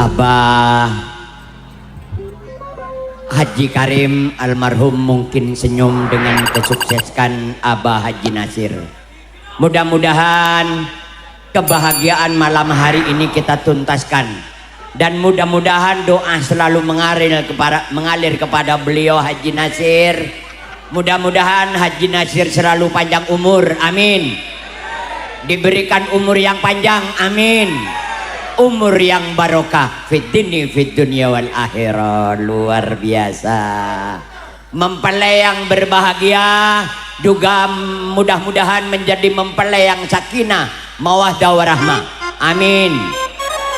Abah Haji Karim almarhum mungkin senyum dengan kesuksesan Abah Haji Nasir. Mudah-mudahan kebahagiaan malam hari ini kita tuntaskan, dan mudah-mudahan doa selalu mengalir kepada beliau Haji Nasir. Mudah-mudahan Haji Nasir selalu panjang umur, amin. Diberikan umur yang panjang, amin. Umur yang barokah fid dunya wal akhirah. Luar biasa. Mempelai yang berbahagia juga mudah-mudahan menjadi mempelai yang sakinah mawaddah warahmah, amin.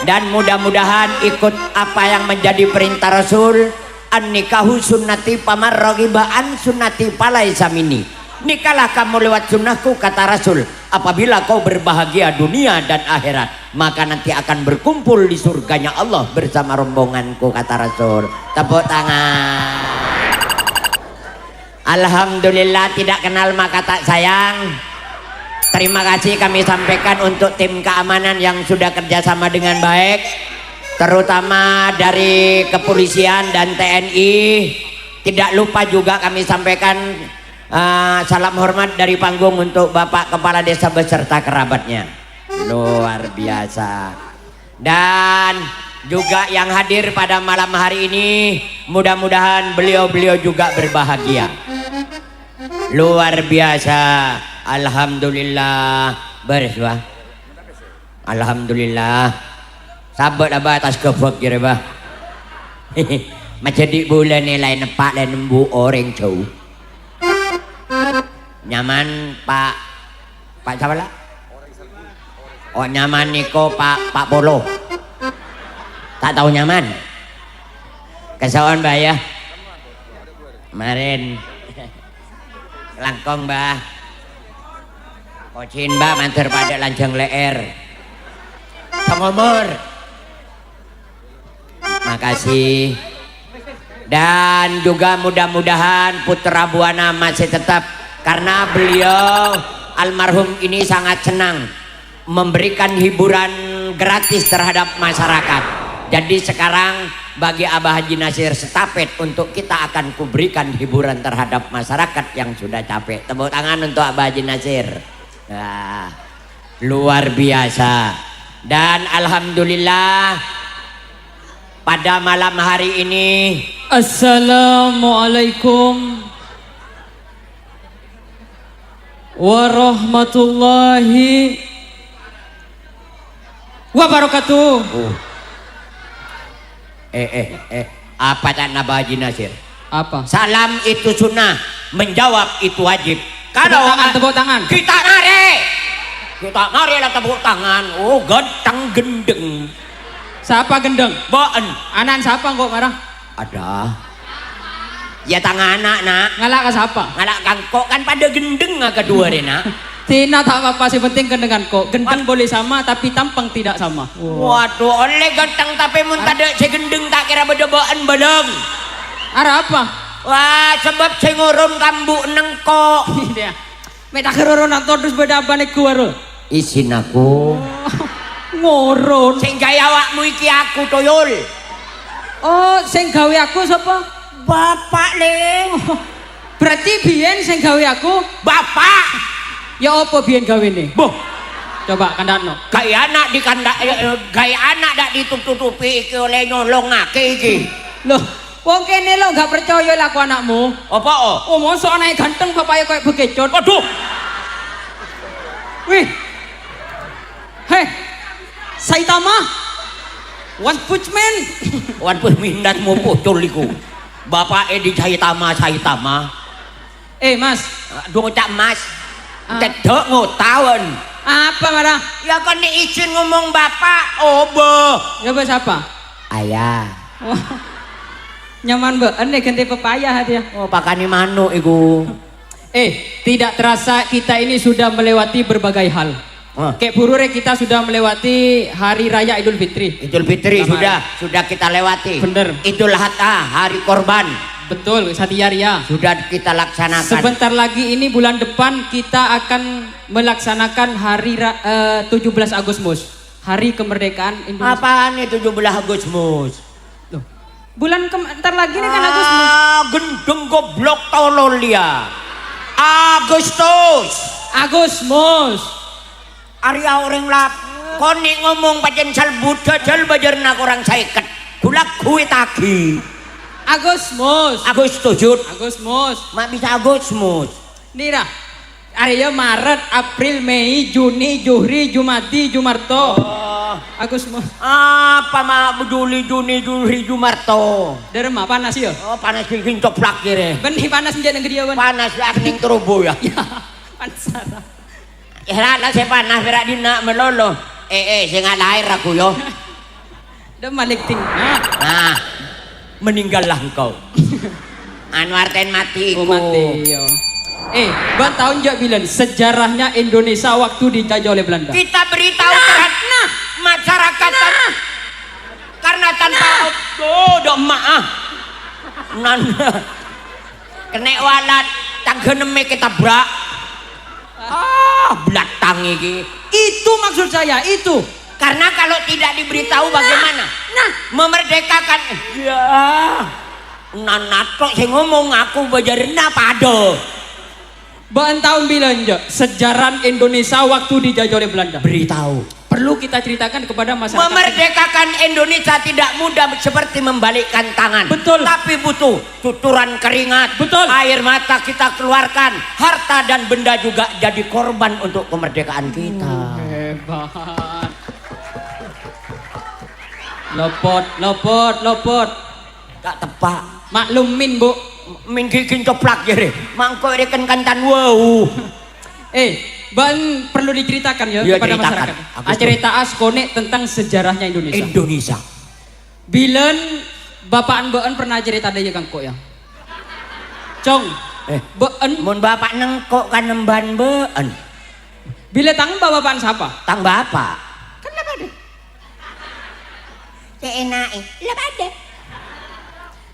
Dan mudah-mudahan ikut apa yang menjadi perintah Rasul, an nikahu sunnati pamar raghiba an sunnati falaisa minni. Nikahlah kamu lewat sunnahku, kata Rasul. Apabila kau berbahagia dunia dan akhirat, maka nanti akan berkumpul di surganya Allah bersama rombonganku, kata Rasul. Tepuk tangan. Alhamdulillah, tidak kenal maka tak sayang. Terima kasih kami sampaikan untuk tim keamanan yang sudah kerjasama dengan baik, terutama dari kepolisian dan TNI. Tidak lupa juga kami sampaikan salam hormat dari panggung untuk Bapak Kepala Desa beserta kerabatnya. Luar biasa. Dan juga yang hadir pada malam hari ini, mudah-mudahan beliau-beliau juga berbahagia. Luar biasa. Alhamdulillah. Beres bah. Alhamdulillah. Sabat abah atas kebak kira bah. Macam di bulan ni lain nempak lain nembu orang jauh. Nyaman Pak siapa lah? Oh nyaman niko Pak Polo. Tak tahu nyaman. Kesauan bah ya. Kemarin langkong bah. Kocin bah manter pada lanjang leer. Pengomor. Makasih. Dan juga mudah-mudahan putra Buana masih tetap, karena beliau almarhum ini sangat senang memberikan hiburan gratis terhadap masyarakat. Jadi sekarang bagi Abah Haji Nasir setapet untuk kita akan kuberikan hiburan terhadap masyarakat yang sudah capek. Tepuk tangan untuk Abah Haji Nasir. Nah, luar biasa. Dan alhamdulillah pada malam hari ini, assalamualaikum warahmatullahi wabarakatuh. Apa cakna Abah Haji Nasir? Apa? Salam itu sunnah, menjawab itu wajib. Kalau tepuk tangan. Kita nari lah tepuk tangan. Oh genteng gendeng. Siapa gendeng? Boen. Anak siapa kok marah? Ada. Ya tangan anak nak. Ngalak ke siapa? Ngalak kan kok kan pada gendeng kedua nak. Tina tak apa-apa, sih penting gendengan kok. Gendeng boleh sama tapi tampang tidak sama. Waduh, oleh ganteng tapi mun tada si gendeng tak kira beda boen bedeng. Ara apa? Wah, sebab si ngurung kambu nengkok. Dia. Meta kerorong terus beda apa nih kuaro? Isin aku. Ngoron. Sing gawe awakmu iki aku toyol. Oh, sing gawe aku sapa? Bapak le. Berarti biyen sing gawe aku bapak. Ya apa biyen gawene? Boh. Coba kandakno. Gawe anak di kandak gawe anak dak ditutup-tutupi iki oleh nyolongake iki. Loh, wong kene lo gak percaya lah aku anakmu. Apa Oh, mosok anake ganteng bapaknya kayak bekecot. Waduh. Wih. Hei. Saitama. One Punch Man. One Punch mindat mau pucul iku. Bapak di Saitama. Mas. Dua cak mas. Cedok ngotawan. Apa marah? Ya kan izin ngomong bapak. Obo. Ya bos apa? Ayah. Nyaman be, ane ganti pepaya hati ya. Oh pakani manuk iku. Tidak terasa kita ini sudah melewati berbagai hal. Kayak burure kita sudah melewati hari raya Idul Fitri. Idul Fitri sudah kita lewati. Bener. Idul Adha, hari korban. Betul, Satya sudah kita laksanakan. Sebentar lagi ini bulan depan kita akan melaksanakan hari 17 Agustus. Hari kemerdekaan Indonesia. Apaan itu 17 Agustus? Loh, bulan ntar lagi nih kan Agustus. Gendeng goblok tolol dia. Agustus. Agustus. Arya orang lap. Koni ngomong pajen salbut jajal bajarna kurang saiket. Kulak kuwi tagi. Agustus. Agustus jut. Agustus. Mak bisa Agustus. Nira. Arya Maret, April, Mei, Juni, Juli, Jumadi, Jumarto. Agustus. Apa mak Juli, Juni, Juli, Jumarto. Dari mah panas ya? Oh panas bikin coplak kira. Benih panas menjadi negeri awan. Panas lah ning terubu ya. Ya, panas. Lah saya panas berak dina melolo. Saya nggak lahir aku yo. Udah malik ting. Nah, meninggallah engkau. Anwar ten mati. Oh mati yo. Bang tahun jak bilang sejarahnya Indonesia waktu dijajah oleh Belanda. Kita beritahu terhadap masyarakat karena tanpa dok maaf. Kena walat tanggeneme kita brak. Belatang iki. Itu maksud saya, itu. Karena kalau tidak diberitahu bagaimana? Memerdekakan. Ya. Nato sing ngomong aku bajarna pado. Bang tahun bilang jak sejarah Indonesia waktu dijajah oleh Belanda. Beritahu. Perlu kita ceritakan kepada masyarakat. Memerdekakan Indonesia tidak mudah seperti membalikkan tangan. Betul. Tapi butuh tuturan keringat. Betul. Air mata kita keluarkan. Harta dan benda juga jadi korban untuk kemerdekaan kita. Hebat. Lopot. Tak tepak. Maklumin bu. Min kikin coplak jere. Mangko reken kantan wow. Bang perlu diceritakan ya, Ya, kepada ceritakan. masyarakat. Cerita Askone tentang sejarahnya Indonesia. Indonesia. Bilen bapak Beun pernah cerita deh Kang Kok ya. Cong. Beun. Mun bapak nengkok kan nemban beun. Bila tangan bapak siapa? Tang bapak. Kan lah ada. Seenake. Lah ada.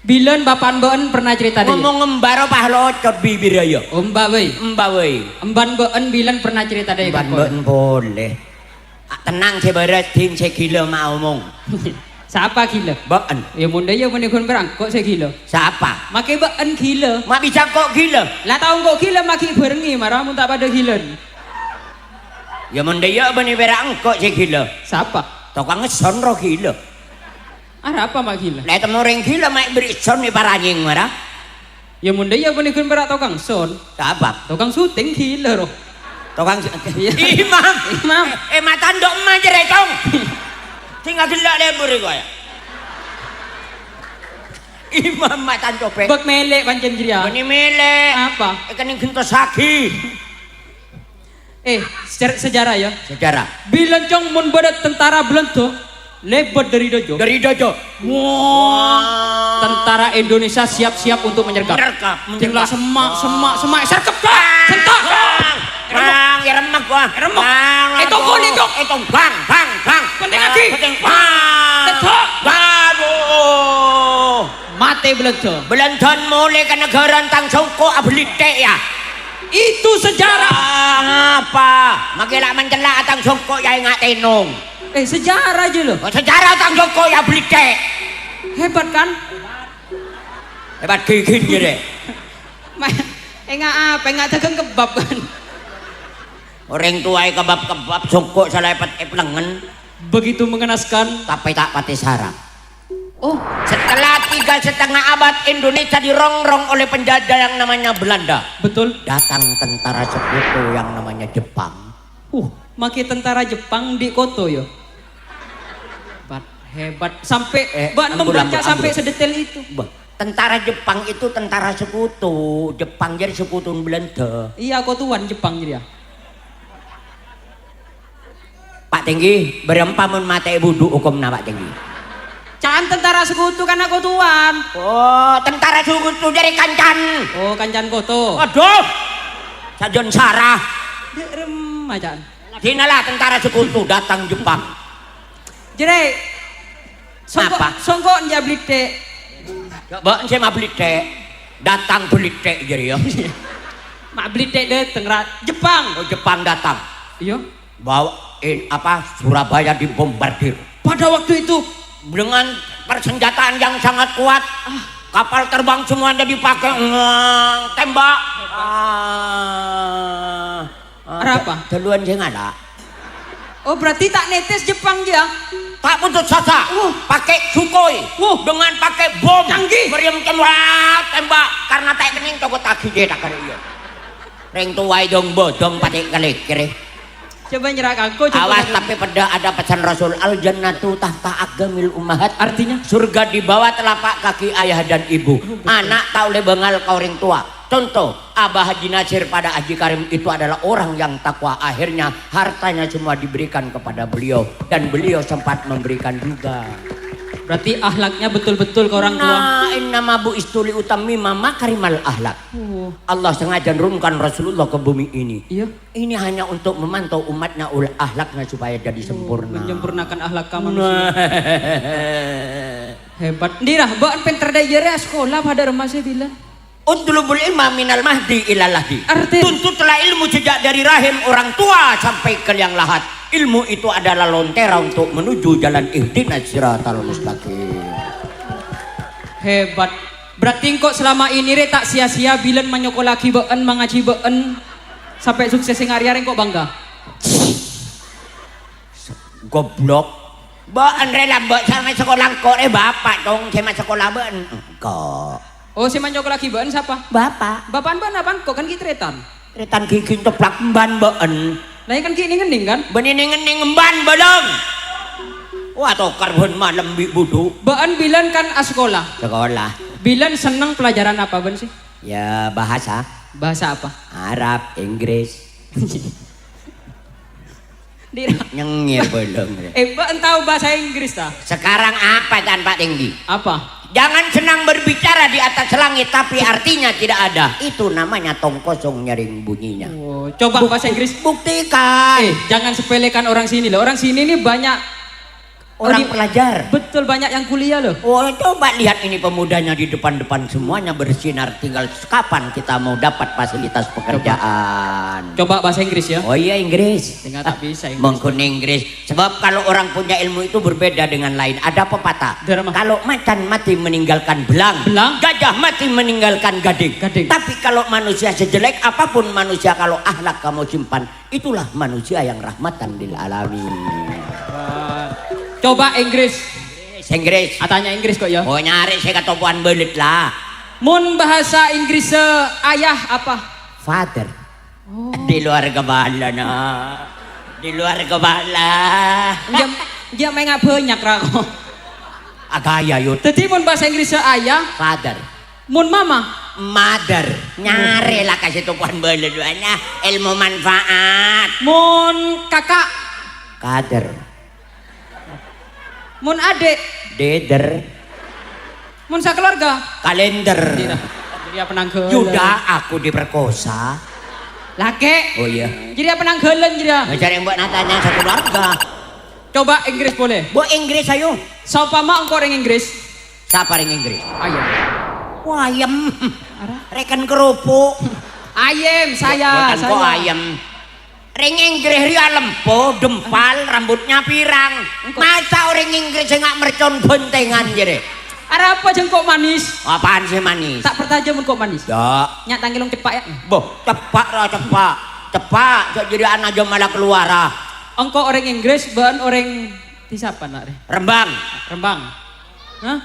Bilen bapak Beun pernah cerita deh. Ngomong ngembaro pahlocot bibir ayo. Mbak wei. Mbak wei. Emban Beun bilen pernah cerita deh Kang Kok. Ban boleh. Tenang saya beresin saya gila mau omong. Siapa gila? Beun. Ya munda ya menikun berangkok saya gila. Siapa? Makai Beun gila. Mak bisa kok gila? Lah tahu kok gila maki berengi marah mun tak pada gila. Ya mun dia bani berangkok saya gila. Siapa? Tukang ngeson roh gila. Ada apa mak gila? Lah temu orang gila mak beri son ni paranying marah. Ya munda ya menikun berak tukang son. Siapa? Tukang syuting gila roh. Tukang Iya. imam. Imam. Mata ndok emak jere tong. Tinggal gila lebur iku ya. Imam mata copek. Bak melek pancen jria. Bani mele. Apa? Ikan yang gentos saki. Sejarah ya. Sejarah. Bilen cong mun badat tentara Belanda lebat dari dojo. Dari dojo. Wah. Tentara Indonesia siap-siap untuk menyergap. Tinggal semak. Sergap dah. Sentak. Bang, ya remak gua. Remak. Itu kulit dong. Itu bang. Penting lagi. Penting bang. Sentak. Aduh. Mati Belanda. Belantan mulai ke negara tang songko ablite ya. Itu sejarah. Apa? Makila mencelak tang songko ya nggak tenung. Sejarah aja loh. Sejarah tang songko ya ablite. Hebat kan? Hebat gigin gitu. Enggak dagang kebab kan? Orang tua kebab songko salepet lengan. Begitu mengenaskan. Tapi tak pati sarang. Oh, Setelah 3,5 abad Indonesia dirongrong oleh penjajah yang namanya Belanda. betul. Datang tentara sekutu yang namanya Jepang. Maki tentara Jepang di Koto yo. Hebat. Sampai membaca sampai sedetail itu. Tentara Jepang itu tentara sekutu. Jepang jadi sekutu Belanda. Iya, Kotuan Jepang jadi ya. Pak Tinggi, berempamun mata budu hukum Pak Tinggi. Can tentara sekutu karena Kotuan. Oh, tentara sekutu dari Kancan. Oh, Kancan Koto. Aduh, Sajon Sarah. Rem acan. Dinalah tentara sekutu datang Jepang. Jere. Apa? Songko njablite. Coba saya mau beli teh. Datang beli teh jadi ya. Mak blite de tengrat Jepang. Oh, Jepang datang. Iya. Bawa Surabaya dibombardir. Pada waktu itu Dengan persenjataan yang sangat kuat. Kapal terbang semuanya dipakai. Tembak. Apa? Duluan sing ada. Oh berarti tak netes Jepang dia. Tak putus asa. Pakai Sukhoi. Dengan pakai bom. Canggih. Meriam tembak. Karena tak kening toko taki dia tak kare iya. Ring tuwai dong bodong patik kali kiri. Coba nyerak aku. Awas tapi pada ada pesan Rasul al jannatu tahta agamil ummahat. Artinya Surga di bawah telapak kaki ayah dan ibu. Anak tak boleh bengal kau ring tua. Contoh Abah Haji Nasir pada Haji Karim itu adalah orang yang takwa. Akhirnya hartanya semua diberikan kepada beliau. Dan beliau sempat memberikan juga. berarti ahlaknya betul-betul ke orang tua. Nah, innama bu istuli utami mama karimal ahlak. Allah sengaja nurunkan Rasulullah ke bumi ini. Iya. Ini hanya untuk memantau umatnya ahlaknya supaya jadi sempurna. Menyempurnakan ahlak manusia. Hebat. Ndirah, baan penterdaya sekolah pada remasa bilang. Utlubul ilma minal mahdi ilal lahdi. Arti Tuntutlah ilmu sejak dari rahim orang tua sampai ke liang lahat. Ilmu itu adalah lontera untuk menuju jalan ihdinas siratal mustaqim. hebat. Berarti kok selama ini re tak sia-sia bilen menyokolaki been mengaji been sampai sukses sing hari-hari kok bangga. Goblok. Been rela mbak sama sekolah kok bapak dong sama sekolah been. Kok. Oh si menyokolaki been siapa? Bapak. Bapaan ban apa? Kok kan kita retan. Retan gigi teplak mban been. Lah kan kini ngening kan? Bening-bening mban bedeng. Wah tokar pun malam budu. Been bilen kan sekolah. Sekolah. Bilen seneng pelajaran apa ben sih? Ya bahasa. Bahasa apa? Arab, Inggris. Nyengir belum. Been tahu bahasa Inggris tak? Sekarang apa tanpa tinggi? Apa? Jangan senang berbicara di atas langit tapi artinya tidak ada. Itu namanya tong kosong nyaring bunyinya. Oh, coba bahasa Inggris. Buktikan. Jangan sepelekan orang sini loh. Orang sini ini banyak Orang pelajar. Betul banyak yang kuliah loh. Oh, coba lihat ini pemudanya di depan-depan semuanya bersinar. Tinggal kapan kita mau dapat fasilitas pekerjaan. Coba bahasa Inggris ya. Oh iya Inggris. Tinggal tak bisa Inggris. Mengkun Inggris. Sebab kalau orang punya ilmu itu berbeda dengan lain. Ada pepatah. Dari mana? Kalau macan mati meninggalkan belang. Belang? Gajah mati meninggalkan gading. Gading. Tapi kalau manusia sejelek apapun manusia, kalau akhlak kamu simpan, itulah manusia yang rahmatan lil alamin. Coba Inggris. Inggris. Tanya Inggris kok ya. Oh nyari saya kata puan belit lah. Mun bahasa Inggris ayah apa? Father. Di luar kepala nah. Di luar kepala. Dia main nggak banyak rako. Agaya yut. Jadi mun bahasa Inggris ayah. Father. Mun mama. Mother. Nyari lah kasih tupuan belit banyak. Ilmu manfaat. Mun kakak. Kader. Mun adik. Deder. Mun sakeluarga. Kalender. Jadi apa nanggelan? Yuda aku diperkosa. Laki. Oh iya. Jadi apa nanggelan jadi? Ngajar yang buat natanya satu keluarga. Coba Inggris boleh. Bu Inggris ayo. Saupama engkau orang Inggris. Siapa yang Inggris? Ayam. Wah ayam. Rekan kerupuk. Ayam saya. Bukan kok ayam. Ring Inggris ria lempo, dempal, rambutnya pirang. Masa orang Inggris nggak mercon bontengan jadi? Ada apa jengkok manis? Apaan sih manis? Tak pertajam jengkok manis. Ya. Nyak tanggilong cepak ya. Boh, cepak lah cepak. Cepak, jadi anak aja malah keluar ah. Engkau orang Inggris, bahan orang di siapa nak? Rembang. Rembang. Hah?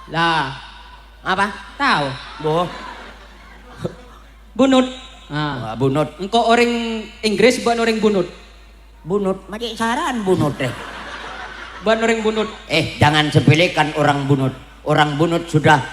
Lah. Apa? Tahu. Boh. Bunut. Nah. Bunut. Engkau orang Inggris, bahan orang bunut. Bunut, macam saran bunut deh. Bahan orang bunut. Jangan sepelekan orang bunut. Orang bunut sudah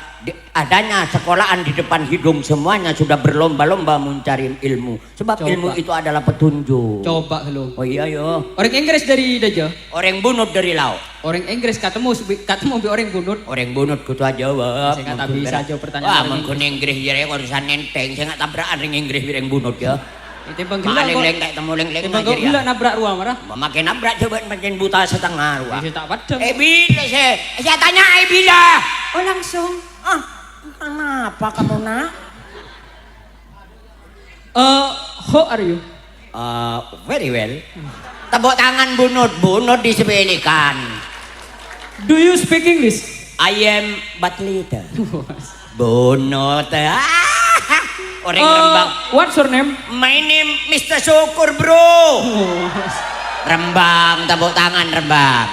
adanya sekolahan di depan hidung, semuanya sudah berlomba-lomba mencari ilmu. Sebab Coba. ilmu itu adalah petunjuk. Coba lu. Oh iya yo. Orang Inggris dari Daja. Orang bunut dari laut. Orang Inggris ketemu bi orang bunut. Orang bunut kutu jawab. Saya nggak bisa jawab pertanyaan. Wah, orang mengkon Inggris jadi urusan nenteng. Saya nggak tabrakan orang Inggris orang bunut ya. Itu penggila kok. Leng kayak temu leng Timbang kau gila nabrak ruang marah. Memakai nabrak coba makin buta setengah ruang. Saya tak padam. Bila saya tanya bila. Oh langsung. Kenapa kamu nak? How are you? Very well. Tepuk tangan bunut, bunut disepelekan. Do you speak English? I am but little. Bunut. Orang Rembang. What's your name? My name Mr. Syukur bro. Oh. Rembang, tepuk tangan Rembang.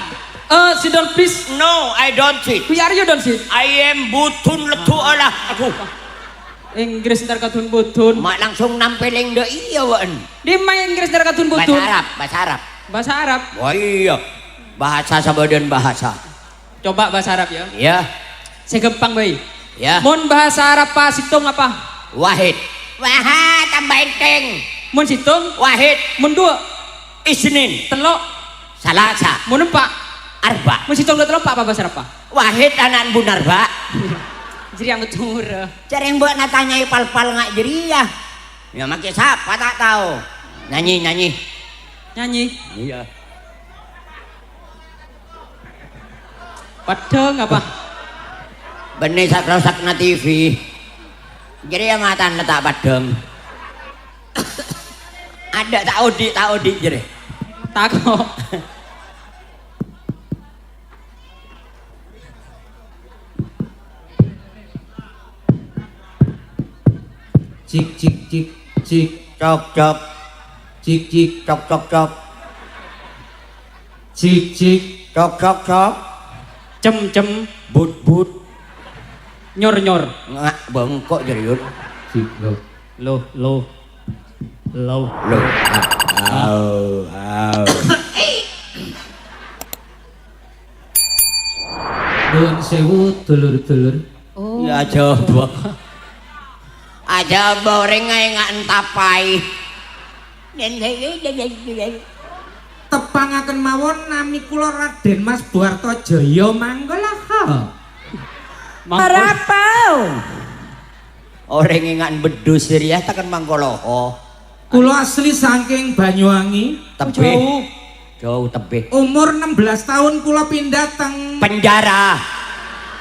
Sit down please. No, I don't sit. Who are you don't sit? I am butun letu olah. Aduh, Inggris ntar katun butun. mak langsung nampeleng do iya wan. Di main Inggris ntar katun Bahasa butun. Arab, bahasa Arab. Bahasa Arab. Wah iya, bahasa sabadan bahasa. Coba bahasa Arab ya. Ya, Saya gampang bayi. ya. Mon bahasa Arab pa situng apa? Wahid. Wah, tambahin teng. Mon situng. Wahid. Mon dua. Isnin. Telok. Salasa. Mon empat. Arba. Mon situng dua telok apa bahasa Arab pa? Wahid anak bunar ba. Jadi yang betul. Cara yang buat natanyai pal-pal ngak jeriah. Ya makin siapa tak tahu. Nyanyi. Nyanyi. Iya. Padeng apa? Benih sak na TV. Jadi yang matan letak padeng. Ada tak audit jadi. Takok. Cik cik cik cik Cok cik cik cok. cik cik Cok. Cem. But. Nyor. Ngak bengkok jadi yud. cik lo Low. Loh. Nuwun sewu dulur-dulur. Oh. Ya coba. Aja boreng ngak entapai. Tepangaken mawon nami kula Raden Mas Buarto Jaya manggalaha. Marapau. Orang ingat bedus ya tekan mangkoloho. Kula asli saking Banyuwangi. Jauh tebih. Umur 16 tahun kula pindah teng Penjara.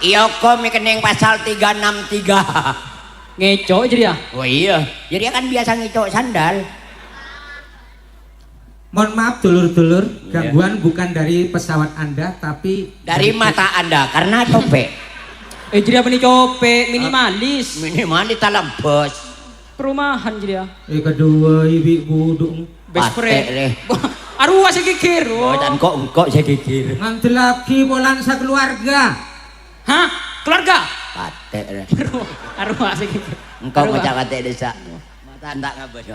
Iya kok mikeneng pasal 363. Ngecok jadi ya. Oh iya, jadi kan biasa ngicok sandal. Mohon maaf dulur-dulur, Iya. gangguan bukan dari pesawat Anda tapi Dari mata Anda karena copek. Jadi apa nih copek minimalis. Minimal di dalam bos. Perumahan jadi ya. Kedua ibu budung Best Patek friend. deh. Aruh asik kikir. Oh, dan kok saya kikir. nganti lagi polan keluarga. Hah? Keluarga? Patek deh. Aruh asik kikir. Engkau Aruh, macam patek desa. Mata anda ngabes.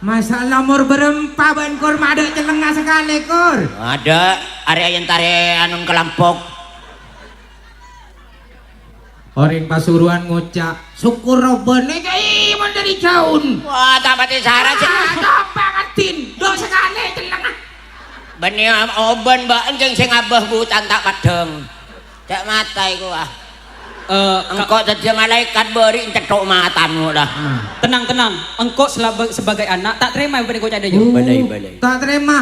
Masalah umur berempat ban kur ada celengah sekali kur. Ada area yang tare anun kelampok. Orang Pasuruan ngocak syukur robene kai mon dari jaun. Wah, tak pati sara sih. Bangetin, do sekali celengah. Benih oben mbak enjeng sing abah butan tak padeng. Cek mata iku ah. Engkau jadi malaikat beri cetok matamu dah. Tenang. Engkau sebagai anak tak terima yang kau ada Balai. Tak terima.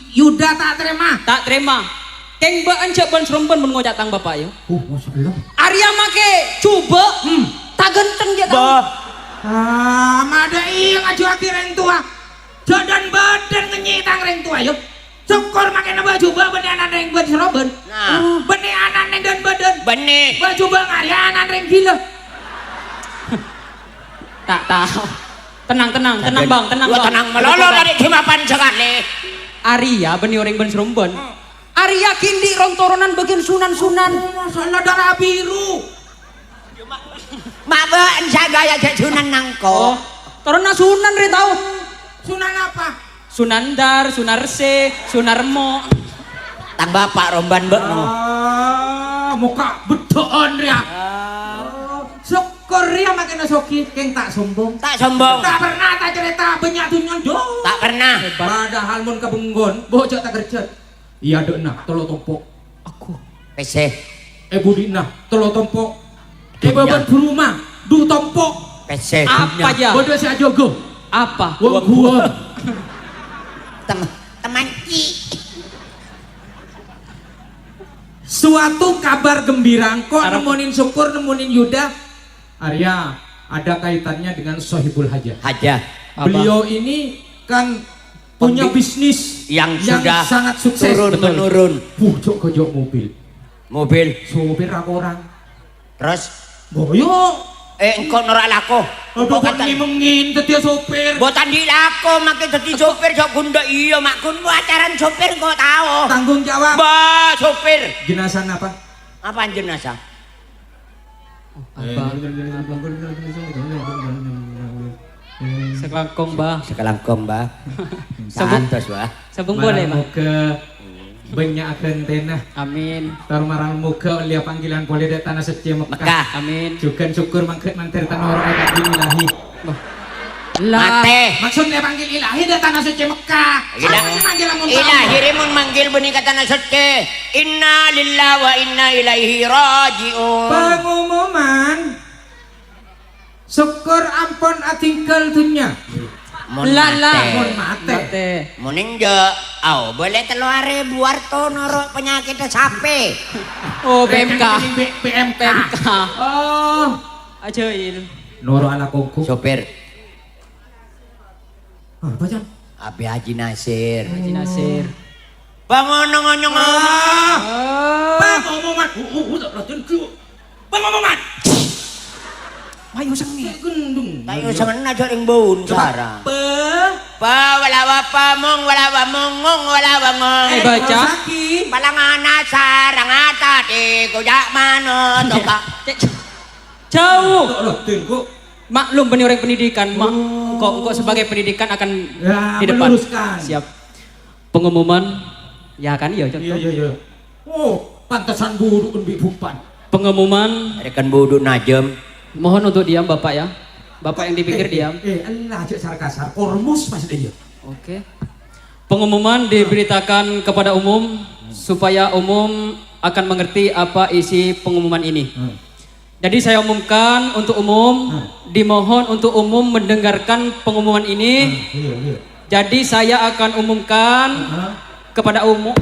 Yuda tak terima. Tak terima. Keng ba ancak ban serumpen mun ngojak tang bapak yo. Masyaallah. Arya make coba. Tak genteng dia tang. Mada iya ngaju akhirin tua. Jodan badan ngenyitang ring tua yuk. Syukur makin baju badan anak ring ban seroben. Nah, Benih anak ring dan badan. benih. Baju bang ya anak ring gila. Tak tahu. Tenang bang. Lu tenang melolo dari kimapan sekali. Arya benih orang ban serumpen. Arya kindi rong toronan bagian sunan-sunan. Masalah darah biru. Mabaan saya gaya jajunan nangko. Toronan sunan ri tahu. Sunan apa? Sunandar, Sunarse, Sunarmo. Tang bapak romban mbak no. Muka bedoan ya. Syukur ya makin soki keng tak sombong. Tak sombong. Tak pernah tak cerita banyak tunyon do. Tak pernah. Padahal mun kebenggon, bocok tak kerja. Iya dek nah, tolo tompok. Aku. PC. Budina, tolo tompok. Baban berumah, du tompok. PC. Apa aja? Bodoh si ajogo. Apa? Wong gua. Teman ki. Suatu kabar gembira kok Arab. nemunin Syukur, nemunin Yuda. Arya, ada kaitannya dengan Sohibul Hajah. Haja. Beliau ini kan punya bisnis yang sudah sangat sukses. turun menurun. Pucuk kejok mobil. Sopir aku orang. Terus Boyo. engkau norak lako. Aduh kok mengin dadi sopir. Botan di lako makin dadi sopir jok gunda iya mak kun acaran sopir kok tahu. Tanggung jawab. Bah sopir. Jenazah apa? Apaan jenazah? Abah. Sekelangkong bah. Sekelangkong bah. Sabung. Santos bah. Sabung boleh mah. Muka banyak akan tenah. Amin. Tarmarang muka oleh panggilan boleh dari tanah suci Mekah. Mekah. Amin. Juga syukur mangket mantir tanah orang agak ilahi. Lah. Mate. Maksudnya panggil ilahi dari tanah suci Mekah. Ilah. Ilahi rimun manggil benih kata nasuci. Inna lillahi wa inna ilaihi rajiun. Pengumuman syukur ampun atinggal dunia. Mon mate. Muning je, boleh teluare buar to norok penyakit sape. Oh PMK. PMK. Oh. Ajail. Noro anak kongku. Sopir. Apa Jan? Abi Haji Nasir. Haji Nasir. Bangun ngonyong. Pengumuman. Pengumuman. Ayo sangi gendung. Tayo sangan aja ring baun sarang. Wala wapa mong wala wamong wala wamong. Baca. Palangana sarang atati kujak mano toka. Jauh. Tengok. Maklum benih orang pendidikan, kok sebagai pendidikan akan di depan. Meluruskan. Siap. Pengumuman, ya kan iya contoh. Iya. Oh, pantasan buruk lebih bupan. Pengumuman, Rekan budu najem. mohon untuk diam Bapak ya. Bapak yang dipikir diam. Allah aja sarkasar. Kormus pas dia. Oke. Pengumuman diberitakan kepada umum supaya umum akan mengerti apa isi pengumuman ini. Jadi saya umumkan untuk umum, dimohon untuk umum mendengarkan pengumuman ini. Iya. Jadi saya akan umumkan kepada umum.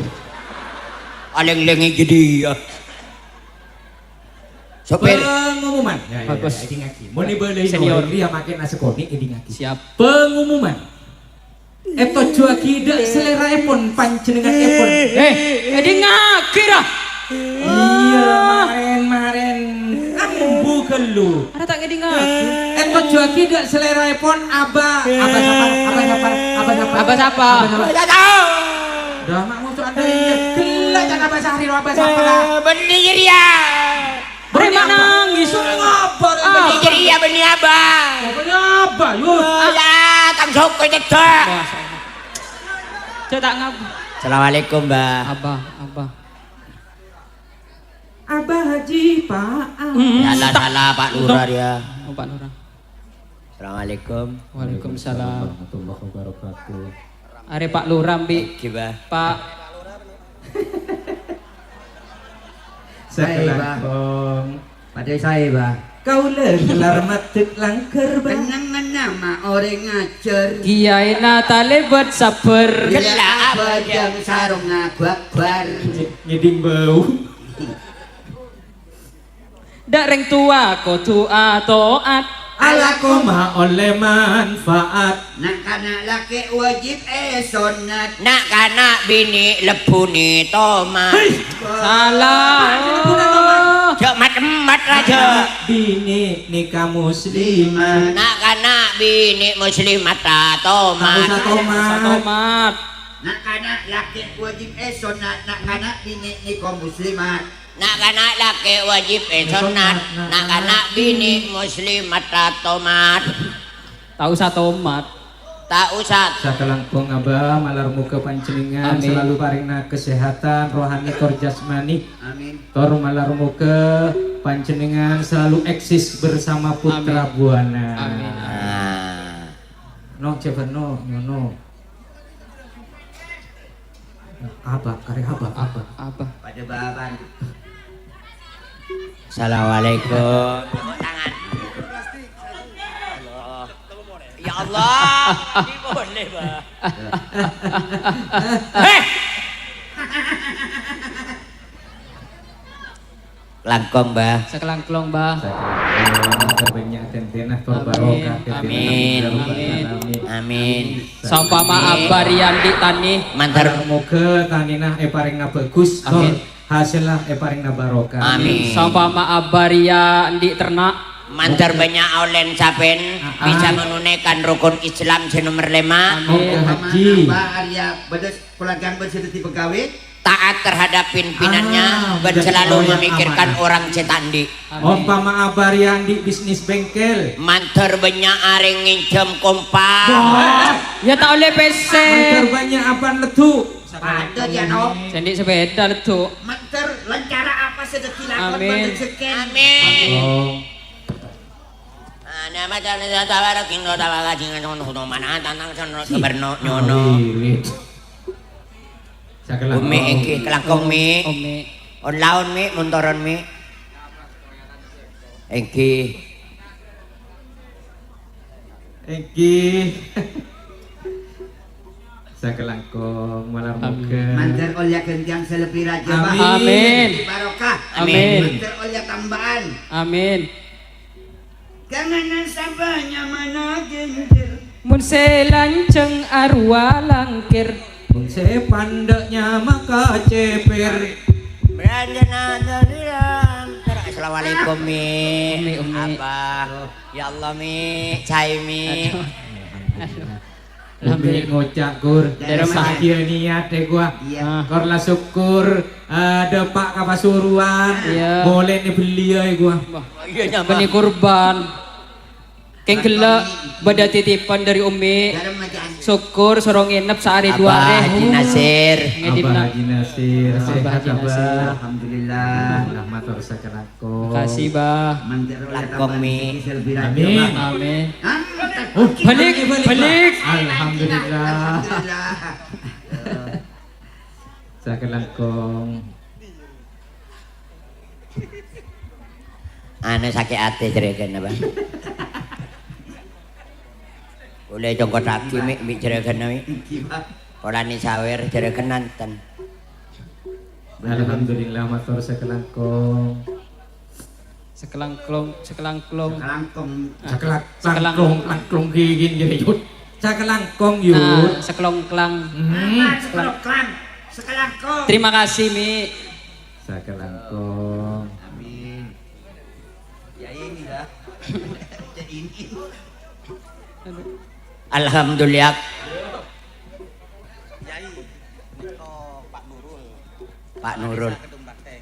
Aleng-lengi jadi ya. Sopir. Pengumuman. Bagus. Mau dibeli Senior. dia makin nasekoni ini ngaki. Siap. Pengumuman. Eto jua tidak selera epon pancenengan epon. Edi ngakira. Iya, maren. Ambu kelu. Ada tak edi ngakira? Eto jua tidak selera epon aba siapa? Tidak tahu. Dah mak mutu anda ini gelak jangan aba sahri aba siapa? Benih ya. Beri nangis. Ngapa? Benih ya benih abang. Apa yuk? Ya, tam sok itu. Saya tak ngap. Assalamualaikum, Mbak. Abah. Abah Haji Pak. Salah Pak Lurah ya. Oh, Pak Lurah. Assalamualaikum. Waalaikumsalam. Warahmatullahi wabarakatuh. Are Pak Lurah bi. Gimana? Pak. Sekelangkong. Pada saya, Pak. Kau gelar matik langker bang. Kenangan nama orang ngajar. Kiai Natale buat sabar. Gila apa Bajang sarung ngagwakbar. Ngiding bau. Dak reng tua ko tua toat. Ala koma oleh manfaat. Nak kana laki wajib sonat. Nak kanak bini lepuni tomat. Salah. Jok mat raja. Bini nikah muslimah. Nak kanak bini muslimat tomat. Tomat. Nak kana laki wajib sonat. Nak kana bini nikah muslimat. Nak kanak laki wajib sunat. Nak kanak bini muslimat tomat. Tak usah tomat. Tak usah. Sakelangkong abah malar muka panceningan Amin. selalu paringna kesehatan rohani kor jasmani. Amin. Tor malar muka panceningan selalu eksis bersama putra buana. Amin. Nah. No coba no. Apa karek apa? Apa? Pada baban. Assalamualaikum. Tepuk tangan. Ya Allah, ini boleh, Pak. Langkong bah. Sekelangklong bah. Terbanyak tentenah barokah. Amin. Amin. Sampama abarian di tani. Mantar Moga taninah paringna bagus. Amin. Hasilnya paringna barokah. Amin. Sampama abaria di ternak. Mantar banyak aulen capen bisa menunaikan rukun Islam nomor 5. Moga haji. Arya bedes kulagan bedes di pegawai. Taat terhadap pimpinannya dan selalu memikirkan orang cetandi. Umpama abarian di bisnis bengkel. Mantar banyak areng nginjem kompak. Ya tak oleh PC. Terbanyak apa letu? Ada dia no. Sendi sepeda itu. Manter lancara apa sedeki lakon Amin. berdeseken. Amin. Oh. Nama jalan tawarak indo tawarak jingan tono mana tantang sono keberno nyono. Umi engki kelangkong mi. Ome. On laun mi muntoron mi. Engki. Sakelangkong malam muka. Manter olya kentiang selepi raja bah. Amin. Barokah. Amin. Manter olya tambahan. Amin. Kangenan sabanya mana genjer. Mun selanceng arwah langkir. Bungse pandeknya maka ceper. Berandana dalian. Assalamualaikum mi. Umi. Abah. Ya Allah mi. Cai mi. Umi ngocak kur. Dari Sakir niat deh gua. Iya. Korla syukur. Ada pak kapasuruan. Iya. Boleh nih beli ya gua. Iya nyama. Bani kurban. Keng gela bada titipan dari Umi. Garam majaan. Syukur sorong nginep sehari dua Abah hari. Haji Nasir. Ngedipna. Abah Haji Nasir. Abah Sehat Haji Nasir. abah. Alhamdulillah. Rahmat harus sakelangkong. Makasih bah. Manter olya Langkong mi. selepi raja Amin. bah. Amin. Oh, Balik. Alhamdulillah. Alhamdulillah. Sakelangkong. Anu sakit hati cerekan apa? Boleh jongkot kaki mi cerekan mi. Orang ni sawer cerekan nanten. Alhamdulillah matur sakelangkong. Sekelangklong. Kelangkong. Sakelangkong gigin jadi yud. Sakelangkong yud. Nah, sekelongklang. Sekelangkong. Sekelangkong. Terima kasih Mi. Sakelangkong. Amin. Ya ini dah. Jadi ini. Alhamdulillah. Pak Nurul.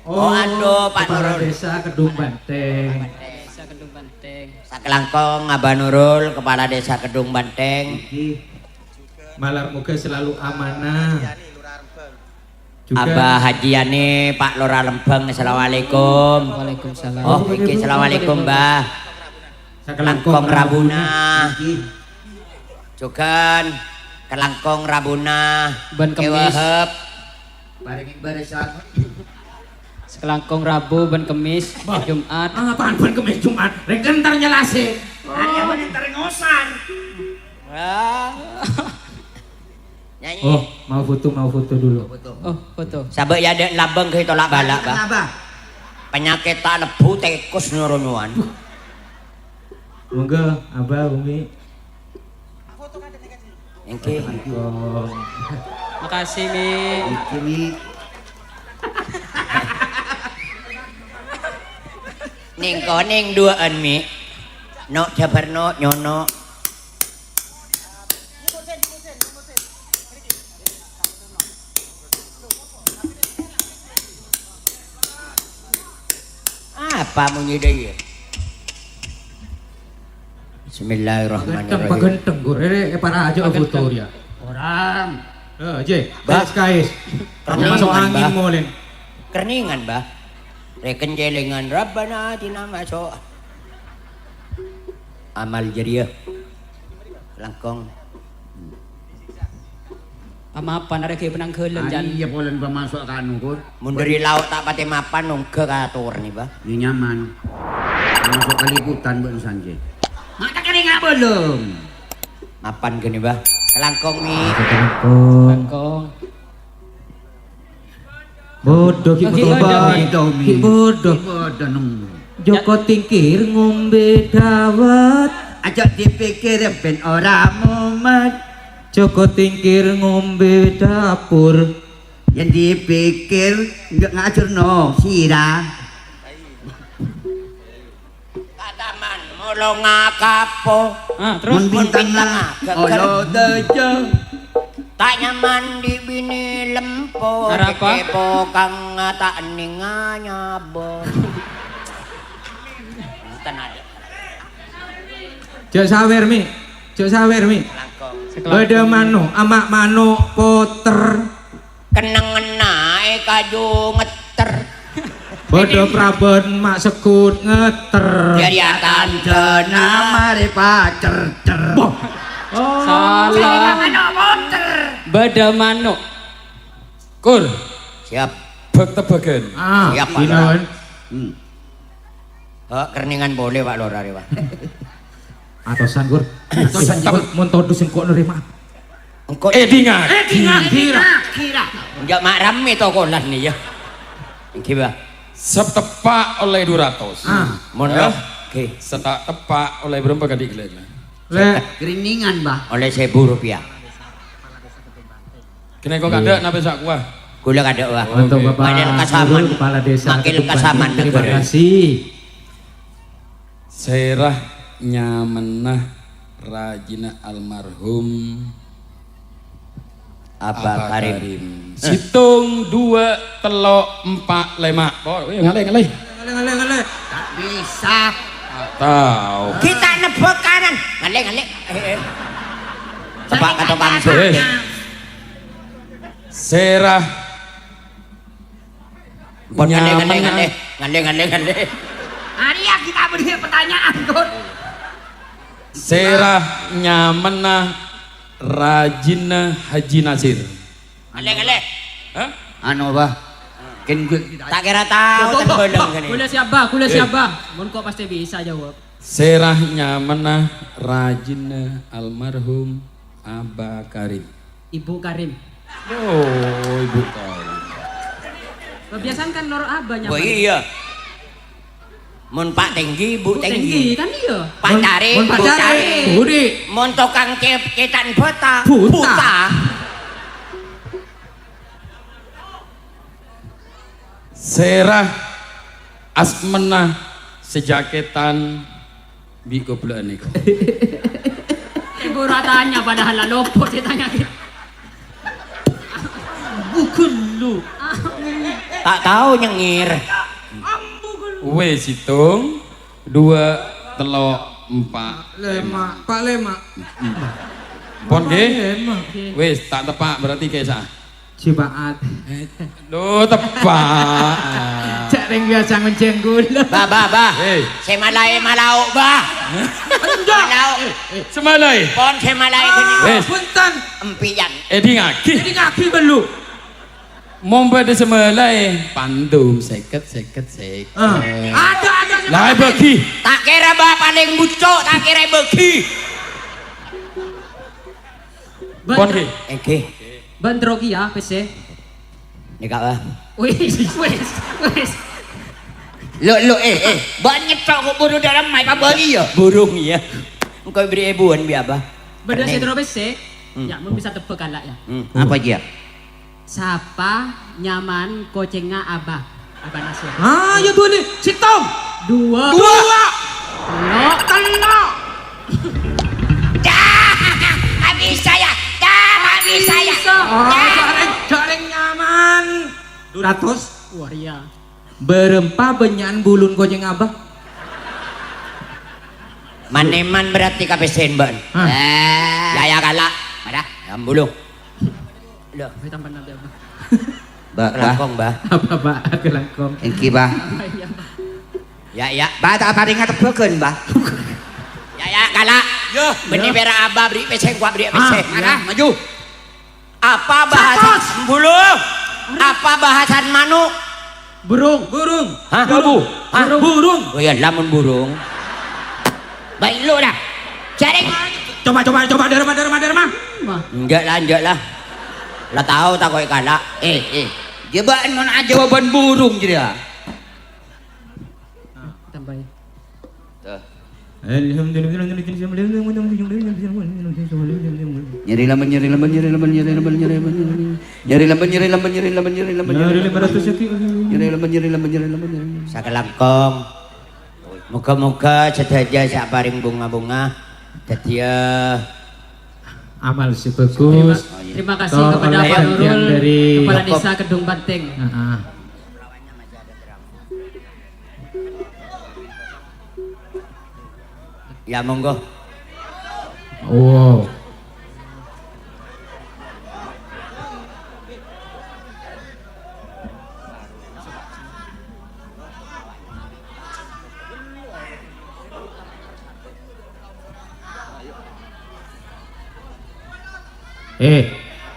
Oh, aduh, Pak Kepala Nurul. Desa Kedung Banteng. Desa Kedung Banteng. Sakelangkong Abah Nurul, Kepala Desa Kedung Banteng. Malam moga selalu amanah. Juga Abah Hajiane Pak Lora Lempeng. Assalamualaikum. Waalaikumsalam. Oh, iki assalamualaikum Mbah. Kelangkong Rabuna. Juga kelangkong Rabuna. Ban Kemis. Kewahep. Barengin barisan. Sekelangkong Rabu, ban Kemis, Jumat. apaan ban kemis Jumat? Rek kentar nyelase. Ada apa yang terengosan? Nyanyi. Oh, mau foto dulu. Oh, foto. Sabek ya dek labeng ke tolak balak bah. Kenapa? Penyakit tak lebu tekus nyurunyuan. Moga Abah Umi. Engke. Sakelangkong. Makasih Mi. Ini Ning koning duaan mi. No jabarno nyono. Apa munyi deui? Bismillahirrahmanirrahim. Genteng gore para aja foto dia. orang. Je, Bah. kais. Keningan, Masuk angin Bah. molen. Kerningan bah. Reken jelengan Rabbana atina masuk. Amal jariah. Langkong. Pamapan ada kayak benang keuleun jan. Iya polen pemasuk kanu kur. Mun dari laut tak pati mapan nungke katur nih bah. Ini nyaman. Masuk kaliputan buat sanje. Maka keringat belum. Mapan gini bah. Kelangkong mi. Sakelangkong. Bangkong. Bodoh ki Ki bodoh. Ki bodoh. Bodoh nemu. Joko Tingkir ngombe dawet. Aja dipikir ben ora mumet. Joko Tingkir ngombe dapur. Yang dipikir nggak ngajurno sirah. Kataman mulu ngakapo. Terus Mun bintang olo dejo. Tak nyaman di bini lempo. Arah apa? Kepo kang tak ninganya bo. Tenang. Jok sawer mi. Jok sawer mi. Langkong. Beda mano, amak mano poter. Kenangan naik kaju ngeter. Beda prabon mak sekut ngeter. Jadi akan Dana mari pacer cer. salah. Bada manuk. Kur, siap. bek tebagan. Siap, Pak Ginawan. Kerningan boleh Pak Lora Pak. Atosan gur. Atosan gur. Mun todus engko nerima. Engkau Edingan. Kira. enggak mak rame tokolan nih ya. Gimana? Setepak oleh 200. Mondok. Ya. Oke. Setak tepak oleh berapa kali gelena? Le, Keriningan bah. Oleh 1.000 rupiah. Kena kau kada nape sak kuah. Gula kada wah. untuk Bapak Makil Kasaman. Guru, Kepala Desa Makil Ketuban. Kasaman Terima negara. kasih. Serah nyamenah rajina almarhum Abah Karim. Situng 2 telok 4 5. Oh, ngalih. Ngale. Tak bisa. Tahu. Kita nebak kanan. Ngale. Tebak kata bangsu. Serah Ngale. Arya kita beri pertanyaan Gur. serah nyamenah rajina Haji Nasir. Ngale. Hah? Anu bah. Ken gue Tak kira tahu kan belum kan. Kuliah siapa? Mun kok pasti bisa jawab. Serah nyamenah rajina almarhum Abah Karim. Ibu Karim. Oh, ibu Karim. Kebiasaan kan lor abahnya. Oh iya. Mun Pak Tinggi, Bu Tinggi. kan iya. Pak Cari, Mun Bu pacare. Cari. Budi. Mun tukang ketan buta. Buta. Serah asmenah sejaketan bi goblokan niku. Ibu ratanya padahal lopot ditanya gitu. Bukan lu. Tak tahu nyengir. Wes hitung 2 telok 4 Lema, Pak Lema. pon nggih. Lema. Wes tak tepak berarti kesa. Cibaat. Lho tepak. Cak ring biasa ngenceng gula. Bah. Hei, Semalai malau bah. Malau. semalai. Pon semalai gini. Wes, Punten. Empian. edi ngaki. Jadi kaki belu. Momba de semalai pandum seket. Ada. Lah bagi. Tak kira bah paling bucok, tak kira begi. Pon nggih. Oke. Bandrogi ya PC. Nikah bah. Wis. Lo banyak cok kok burung dalam mai pa bagi ya. Burung iya. Engkau beri ebuan biar bah. Beda Pening. sitro PC. Ya, mun bisa tebak kan lah ya. Apa dia? Siapa nyaman kocenga Abah? Abah Nasir. Ya tuh nih, si Tom. Dua. Telok. Habis saya. Habis saya. Jaring nyaman. 200. Wah iya. Berempa benyan bulun gojeng abah. Maneman berarti kapesen ban. Jaya kalah. Ada. Ambulung. Loh, Kita tambah nabi Abah. Bah. langkong bah. Apa Pak? Kelangkong. Engki bah. Iya, Abah. Ya. Bah tak paling tebekeun bah. Ya kalah. Yo, benih merah abah beri peseng gua beri peseng. Mana? Maju. Apa bahasan ambulung? Apa bahasan manuk? Burung. Hah? Hah? Burung. Oh ya, lamun burung. Baik lu dah. Jaring. Coba derma. Mah. Enggak lah. Lah tahu tak kau kalah. Jebaan mana jawaban burung jadi. Tambah. Nyeri lamban nyeri lamban nyeri lamban nyeri lamban nyeri lamban nyeri lamban nyeri lamban nyeri lamban nyeri lamban nyeri lamban nyeri lamban nyeri. Sakelangkong. Muka-muka sedaja saparing bunga-bunga. Setia Amal si bagus. Terima kasih Toh, kepada oleh Pak bagian Nurul, dari Kepala Yakob. Desa Kedung Banteng. ya monggo. Wow.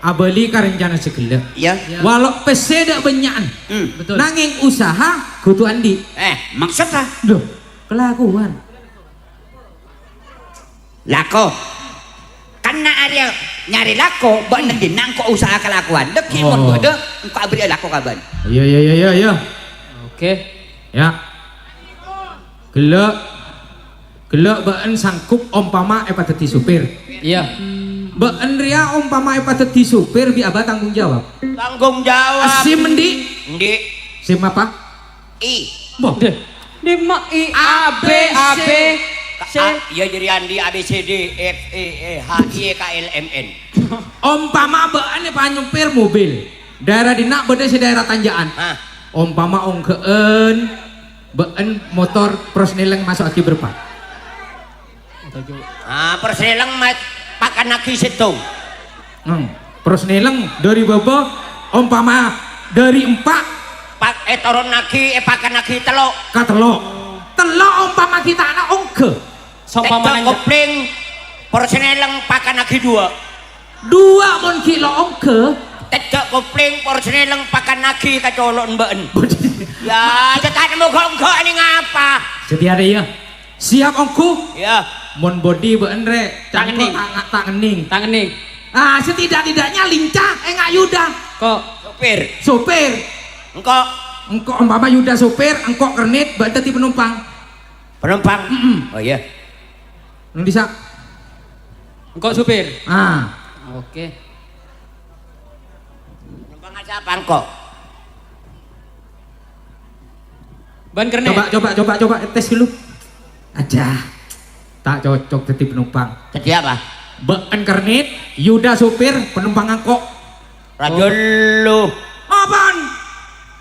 Abeli ka rencana segala. Ya. Walau peseda benyakan. Betul. Nanging usaha kudu andi. Maksudnya Duh, kelakuan. lako. Karena Arya nyari lako, buat nanti nangko usaha kelakuan. Dek kimon Oh. gua dek, engkau abri lako kaban. Iya. Oke. Ya. Gelek. Gelek baan sangkup umpama epa dadi supir. Iya. Baan ria umpama epa dadi supir bi abah tanggung jawab. Tanggung jawab. Sim endi? Ndi. Sim apa? I. Boh. Di ma I A B C. Ya jadi Andi A B C D F E H I K L M N. Umpama baan epa nyupir mobil. Daerah dinak beda si daerah tanjaan. Hah. Umpama ongkeun baan motor prosnileng masuk aki berpat. Perselang pakan lagi situ. Prosnileng dari baba umpama dari empat Pak turun lagi pakan lagi telok. katelok. Telok umpama kita anak ongke. Sompama Tektok nanya. kopling perselang pakan lagi 2. Dua mon kilo ongke. Tektok kopling perselang pakan lagi kacolon mbeen. Ya, cekat mau gonggo ini ngapa? Setia deh ya. Siap ongku. Ya, Mon body beendre. Tak ngening. Tak ngening. Tangan nih. Setidak-tidaknya lincah enggak Yuda. Kok sopir. Sopir. Engkau Engkau umpama Yuda sopir, engkau kernit bantu ti penumpang. penumpang. Oh iya. Nung bisa. engkau supir? Oke. Penumpang aja apa engkau? Ban kernet. Coba tes dulu. Aja. Tak cocok jadi penumpang. Jadi apa? Baan kernit, Yuda sopir, penumpang angkok. Rajul lu. Apaan?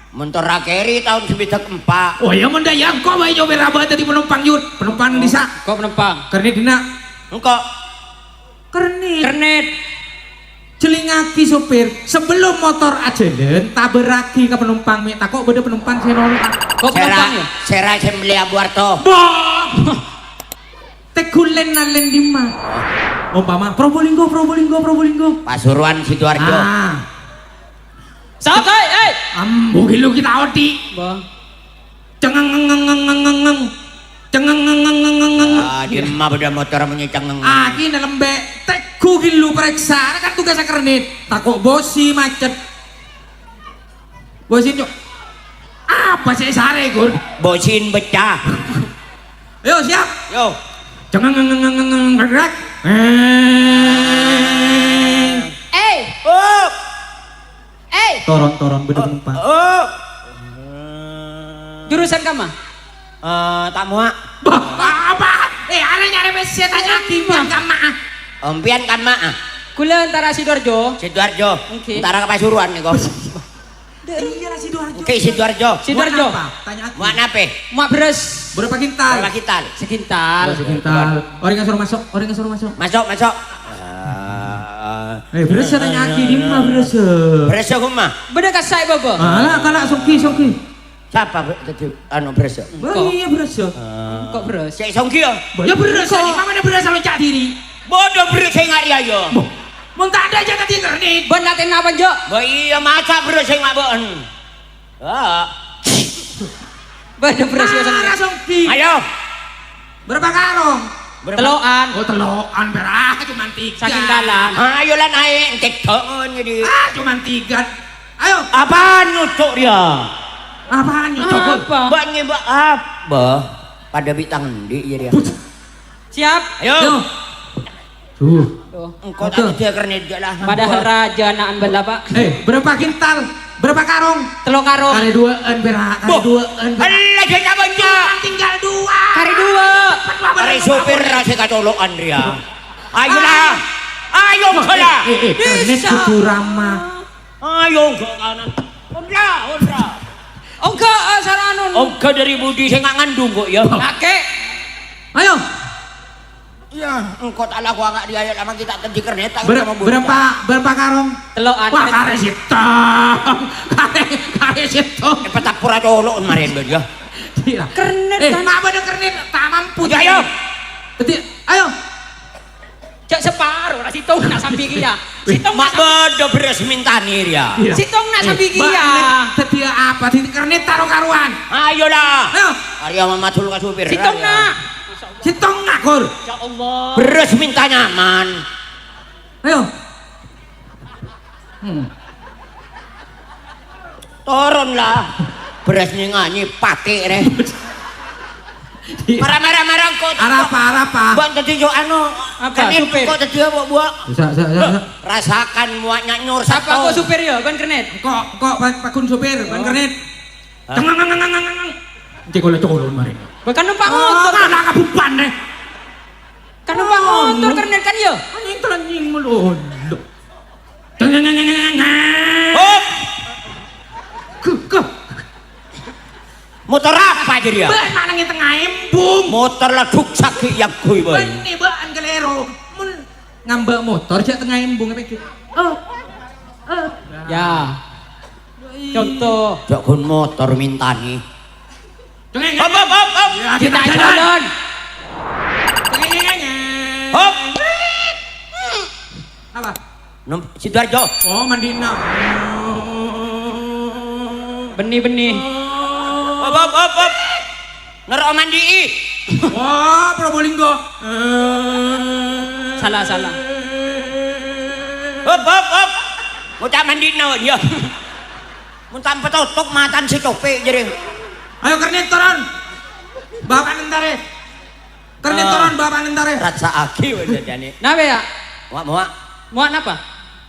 Mentor rakeri tahun 94. Oh ya mendaya engkau bae nyopir abah jadi penumpang Yud, penumpang bisa. Kok penumpang? Kernit dina. Engkau Kernit. Kernet. Celingaki sopir sebelum motor ajelen taberaki ke penumpang minta kok beda penumpang senol. Kok penumpang ya? Sera Sembeli Abuarto. Boh. Tegulen nalen di mana? Umpama Probolinggo. Pasuruan Sidoarjo. Sok, Ambu gilu kita odi. Bang. Cengeng. Dia mah beda motor menyecang. Aki lembek. Tegu gilu periksa kan tugasnya kernit. Takut bosi macet. Bosin yuk. Apa sih sare gur? Bosin pecah. Ayo siap. Yo. Cengeng gerak. Oh. Toron beda penumpang. Oh. Jurusan kama? Tak muak. Apa? Ada nyari mesin tanya gimana kan maaf. Ompian kan mak. Kula antara Sidoarjo. Sidoarjo. Oke. Antara ke Pasuruan nih kok. Iya Sidoarjo. Oke Sidoarjo. Sidoarjo. Tanya aku. Muak nape? Mak beres. Berapa kintal? Berapa kital? Sekintal. Orang yang suruh masuk. Masuk. Beres tanya aki di mana beres? Beres rumah. Beda kasai babo. Alah kalau songki. Siapa tadi anu beres? Iya beres. Kok beres? Cek songki ya. Ya beres. Di mana beres sama cak diri? Bodoh beres saya ngari ayo. Mau tak ada jatah di kernit. Ban latin apa jo? Bah iya masa beres saya ngabaen. Beda beres ya Mana songki? Ayo. Berapa karung? Teloan. Oh telokan berah cuma 3. Saking dalam. Ayo lah naik TikTok jadi. Cuma 3. Ayo. Apaan nyucuk dia? Apaan nyucuk? Apa? Mbak nyebak apa? Pada bitang di ya dia. Siap. Ayo. Tuh. Tuh. Engkau tak dia kernet je lah. Padahal raja naan bala Pak. Berapa kintal? Berapa karung? Telur karung. Kali 2-an berak, kali 2-an. Allah jangan banyak. Tinggal 2. Kari 2. Hari sopir rasa katolokan dia. Ayolah. Ayo kalah. Kernet kudu ramah. Ayo ke kanan. Undra. Ongka saranun. Ongka dari budi saya nggak ngandung kok ya. Kakek. Ayo. Ya, engkau tak laku agak dia lama kita tadi kernet. Berapa karung? Telur Wah, kare sitong. Kare sitong. Petapura colok kemarin dia. Kernet kan. Mak bener kernet tak mampu. Ayo. Ayo. Cak separuh lah situng nak sampai kia. Situng Mak bedo beres mintani dia. Situng nak sampai kia. Tadi apa? Di kernet taruh karuan. Ayolah. Ayo. Arya mamatul ka supir. Situng nak. Sitong ngakur. Ya Allah. Beres minta nyaman. Ayo. Turunlah. Beres nyanyi pakai deh. Marah kok. Arapa. Buat tadi jo anu. Apa, Kan supir? kok tadi buat. Bisa. Rasakan muaknya nyur Siapa kok satu. supir ya? Kan kernet. Kok pakun supir, ban kernet. Cek oleh colon mari. Bukan numpak motor. Mana kabupan deh. Kan numpak motor kernet kan ya? Anjing telanjing melon. Hop. Ke. Motor apa aja dia? Bek mana ngi tengah embung. Motor lah duk sakit yang kui boy. Beni bean kelero. Ngambek motor cek tengah embung apa gitu. Ya. Contoh. Jakun motor mintani. Hop. Kita jalan. Hop. Apa? Sidoarjo. Oh, Mandina. Benih-benih. Hop. Nerok mandi. Wah, Probolinggo. Salah. Hop. Muntah mandi naon ya. Muntah petotok matan si cope jadi. Ayo kernet turun. Bapak nentare. Kernet turun bapak nentare. Rasa aki wadah jani. Nabe ya? Muak. Muat apa?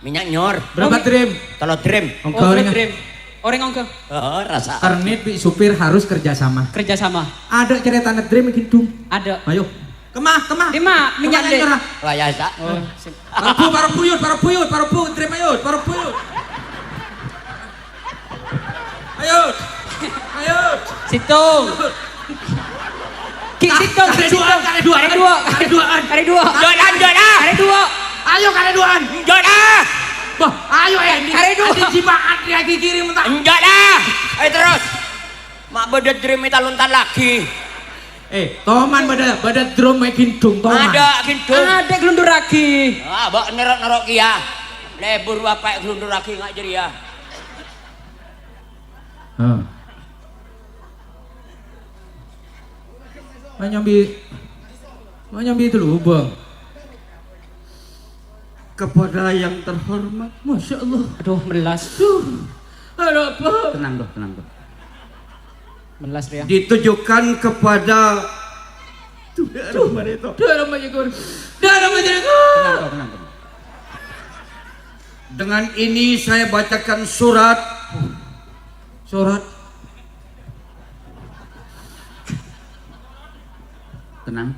Minyak nyor. Berapa trim? Kalau trim. Oh, dream. Orang ongko. Oh, rasa. Kernet bi supir harus kerjasama. Kerja sama. Ada cerita dream gitu. Ada. Ayo. Kemah. Lima minyak deh. Wayasa. Oh, sip. Para puyut, dream ayo, para puyut. Ayo. Situng. Situng. Kali duaan. Jodan. Ayo kali duaan. Jodan. Bah, ayo ini. Kali dua. Adi jibaat lagi kirim tak. Jodan. Ayo terus. Mak bedet dream kita lontar lagi. Toman bada drum makin dung toman. Ada gitu. Ada gelundur lagi. Bak nerok kia. Lebur bapak gelundur lagi ngak jadi ya. Nyambi itu loh bang. Kepada yang terhormat. Masya Allah. Aduh, melas. Ada apa? Tenang doh. Melas dia. Ditujukan kepada Darah majikur. Tenang. Dengan ini saya bacakan surat tenang.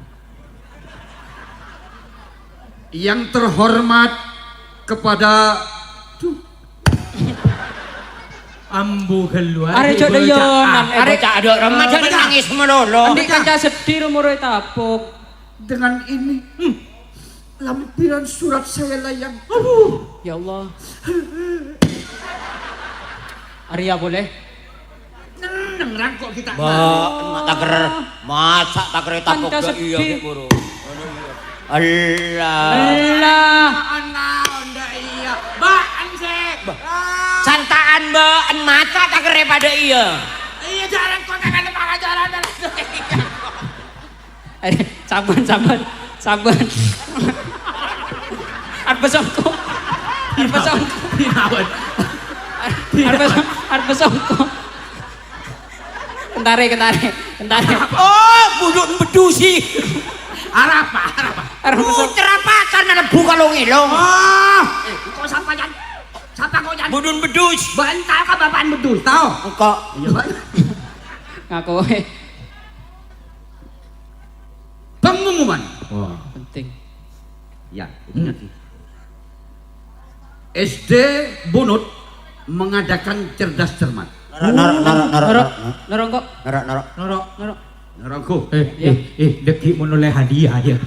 Yang terhormat kepada Ambu keluar. Are cok deyonan. Ada cak ada remaja nangis melolo. Andik kanca sedih umure tapuk. dengan ini lampiran surat saya layang. Ya Allah. Arya boleh? Nengrang kok kita. Mbak, tak ker masak tak ker tapuk Kanca gak iya sedih. buru. Allah. Allah. Anak onda iya. Mbak ansek. Santaan mbak, mata tak ker pada iya. Iya jalan kok kan para jalan. Saban. Arep songko. Inawan. Arep pesongko. Kentare. Oh, budut bedusi. Arapa. Terapakan lebu kalau ngilong. Oh, kok sapa jan? Sapa kok jan? Budun bedus. Bantal ka bapaan bedul. Tahu? Engkau. Iya, Bang. Ngaku wae. Pengumuman. Wah. Penting. Ya, nanti. SD Bunut mengadakan cerdas cermat. Norong kok. Norok. Nerangku. Deki menoleh hadiah ya.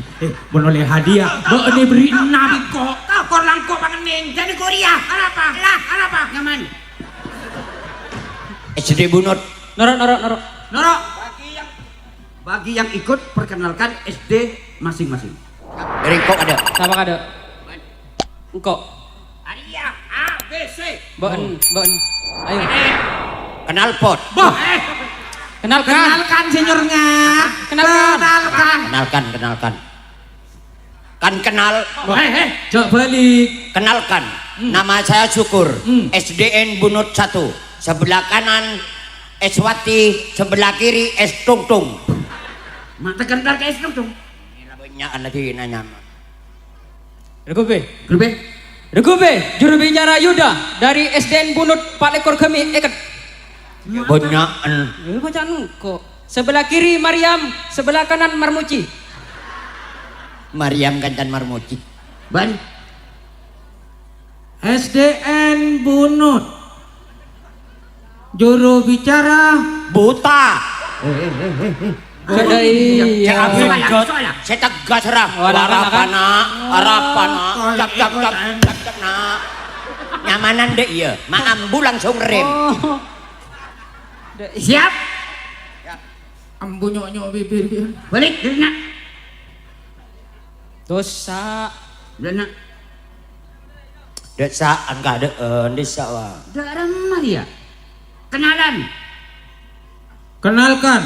Menoleh hadiah. Mbak ini beri 6 kok. Kau korlang kok pangening. Jadi Korea. Arapa. Nyaman. SD Bunut. Norok. Norok. Bagi yang ikut perkenalkan SD masing-masing. Dari kok ada. Sama kada. Engko. Arya A B C. Boen. Ayo. Kenal pot. Kenalkan. Kenalkan seniornya. Kenalkan. Kenalkan. Kan kenal. Coba balik. Kenalkan. Nama saya Syukur. SDN Bunut 1. Sebelah kanan Eswati, sebelah kiri Es Tungtung. Mata kenal ke SD dong. Banyak lagi nanya. Regube. Grup B. Juru bicara Yuda dari SDN Bunut Pak Lekor Kemi Eket. Banyak. Bacaan kok. Sebelah kiri Mariam, sebelah kanan Marmuci. Mariam Kancan Marmuci. Ban. SDN Bunut. Juru bicara Buta. Sudah iya. Saya tegas serah. Arapana. Cak nak. Nyamanan deh iya. Maambu langsung rem. Oh. Siap. ambu nyok bibir. Balik dari nak. Dosa. Dan nak. Desa angka desa wah. Darah Maria. Kenalkan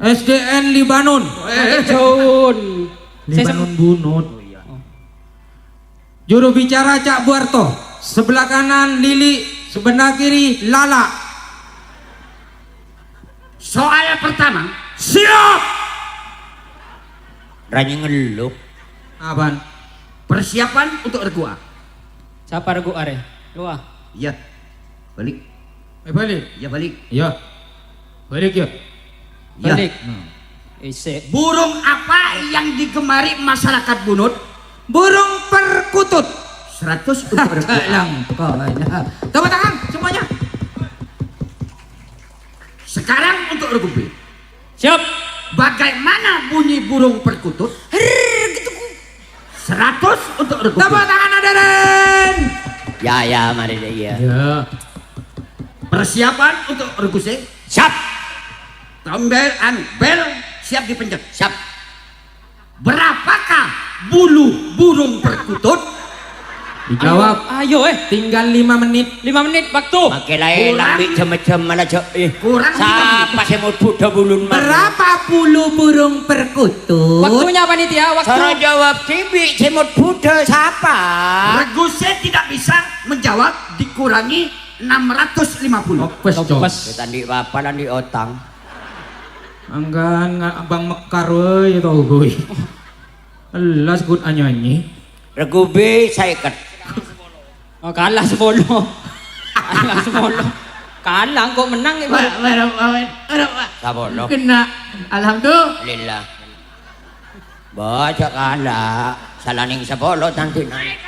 SDN Libanon. Jun. Libanon Bunut. Juru bicara Cak Buarto. Sebelah kanan Lili, sebelah kiri Lala. Soal pertama. Siap. Ranyi ngeluk. Apaan? Persiapan untuk regu A. Siapa regu are? Dua. Iya. Balik. Balik. Ya balik. Ya. Balik ya. Ya. Balik. Ise. Burung apa yang digemari masyarakat Bunut? Burung perkutut. 100 untuk regu A. Lang. Tepuk tangan semuanya. Sekarang untuk regu B. Siap. Bagaimana bunyi burung perkutut? 100 untuk regu B. Tepuk tangan Adaren. Ya mari deh iya. Ya. Persiapan untuk regu C. Siap. Tombel bel siap dipencet. Siap. Berapakah bulu burung perkutut? Dijawab. Ayo Tinggal 5 menit. 5 menit waktu. Pakai lain Kurang. lambi cem-cem malah Kurang Siapa sih mau budak bulun mana? Berapa puluh burung perkutut? Waktunya panitia, Cara waktu. jawab tibi semut budak siapa? Regu C tidak bisa menjawab, dikurangi 650. Pes Pas. Tadi apa di otang? Anggan Abang Mekar we tau gue. Alas good anyanyi. Regu B saya ikat. Oh, kalah 10. Kalah 10. Kalah kok menang ibu. Sabolo. Kena. Alhamdulillah. Lillah. Baca kalah. Salaning sabolo nanti nanti.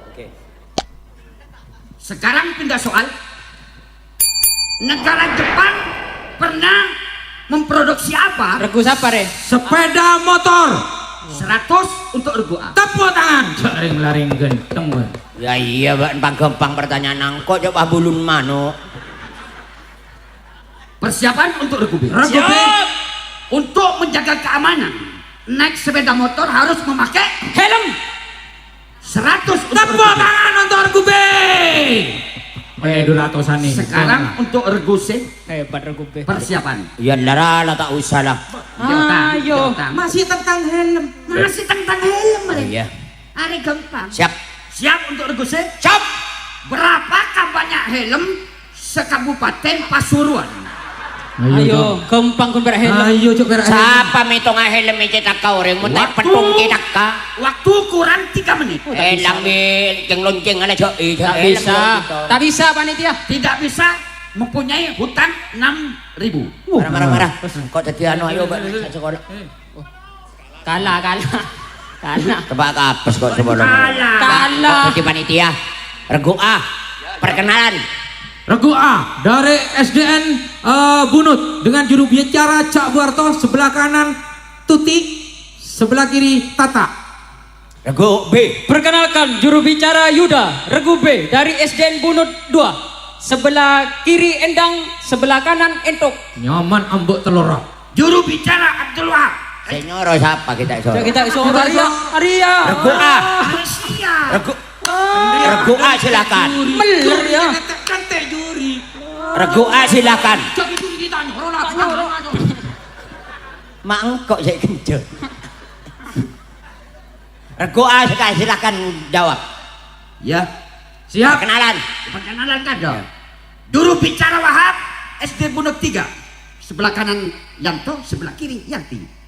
Oke. Sekarang pindah soal. Negara Jepang pernah memproduksi apa? Regu siapa re? Sepeda motor. 100 untuk regu A. Tepuk tangan. Laring genteng we. Ya iya bang gampang pertanyaan nangko coba bulun mano. Persiapan untuk regu B. Regu B. Untuk menjaga keamanan, naik sepeda motor harus memakai Helm. 100 untuk Tepuk regu B. tangan untuk regu B. Duratosan nih. Sekarang untuk regu C, Hebat regu B. persiapan. Ya lara tak usah lah. Ayo. Jautan. Masih tentang helm. Masih tentang helm, Oh, Re. iya. Are gampang. Siap. Siap untuk regu C? Siap. Berapakah banyak helm sekabupaten Pasuruan? Ayo, kempang kun berhelm. Ayo cok berak. Siapa mitong helm cetak kau orang mutai petung cetak ka. Waktu kurang 3 menit. Elang yang lonceng ala cok. Tak bisa. Tak bisa panitia. Tidak bisa mempunyai hutan 6.000. Marah. Kok jadi anu ayo sekolah. Kalah. Tebak apes kok sebelum. Kalah. Jadi panitia. Regu A. Perkenalan. Regu A dari SDN Bunut dengan juru bicara Cak Buarto, sebelah kanan Tuti, sebelah kiri Tata. Regu B. Perkenalkan juru bicara Yuda, Regu B dari SDN Bunut 2. Sebelah kiri Endang, sebelah kanan Entok. Nyaman ambek telur. Juru bicara Abdul Wahab. Senyoro siapa kita iso? Kita iso Arya. Regu A. Malaysia. Regu A silakan. Meler ya. Kantek juri. Regu A silakan. Jadi juri ditanya. Mak kok saya kencet. Regu A silakan jawab. Ya. Siap. Perkenalan. Perkenalan kada. Juru bicara Wahab SD Bunut 3. Sebelah kanan Yanto, sebelah kiri Yanti.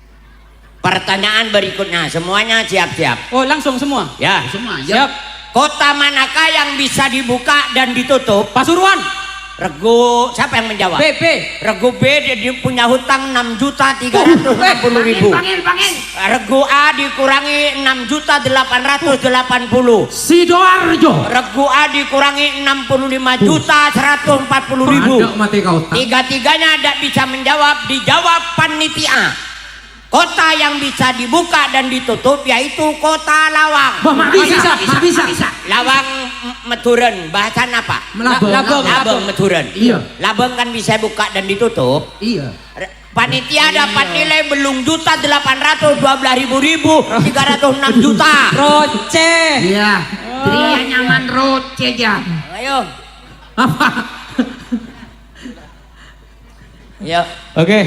Pertanyaan berikutnya, semuanya siap-siap. Oh, langsung semua. Ya. Semua ya. Siap. Kota manakah yang bisa dibuka dan ditutup? Pasuruan. Regu, siapa yang menjawab? B. Regu B dia punya hutang 6.360.000. Panggil. Regu A dikurangi 6.880. Sidoarjo. Regu A dikurangi 65.140.000. Ada mati kau tak. Tiga-tiganya tidak bisa menjawab, dijawab panitia. Kota yang bisa dibuka dan ditutup yaitu Kota Lawang. Bah, mak bisa. Lawang Meturen, bahasan apa? Labeng Meturen. Iya. Labeng kan bisa buka dan ditutup. Iya. Panitia dapat nilai belum juta 812.000 juta. Roce. Iya. Dia nyaman roce aja. Ayo. Apa? Ayo. Oke.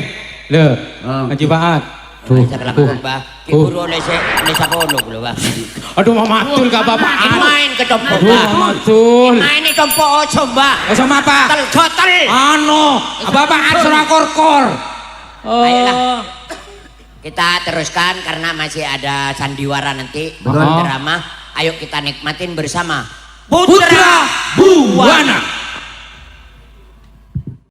Le. Haji Baat. Saya kelakuan bah. Kiburu oleh saya polo dulu bah. Aduh mamatul gak bapak. Main ke tompok Aduh bah. mamatul. Main di tompok coba. Sama apa? Jotel. Anu, bapak asra kor. Ayolah. Kita teruskan karena masih ada sandiwara nanti drama. Ayo kita nikmatin bersama Putra Buwana.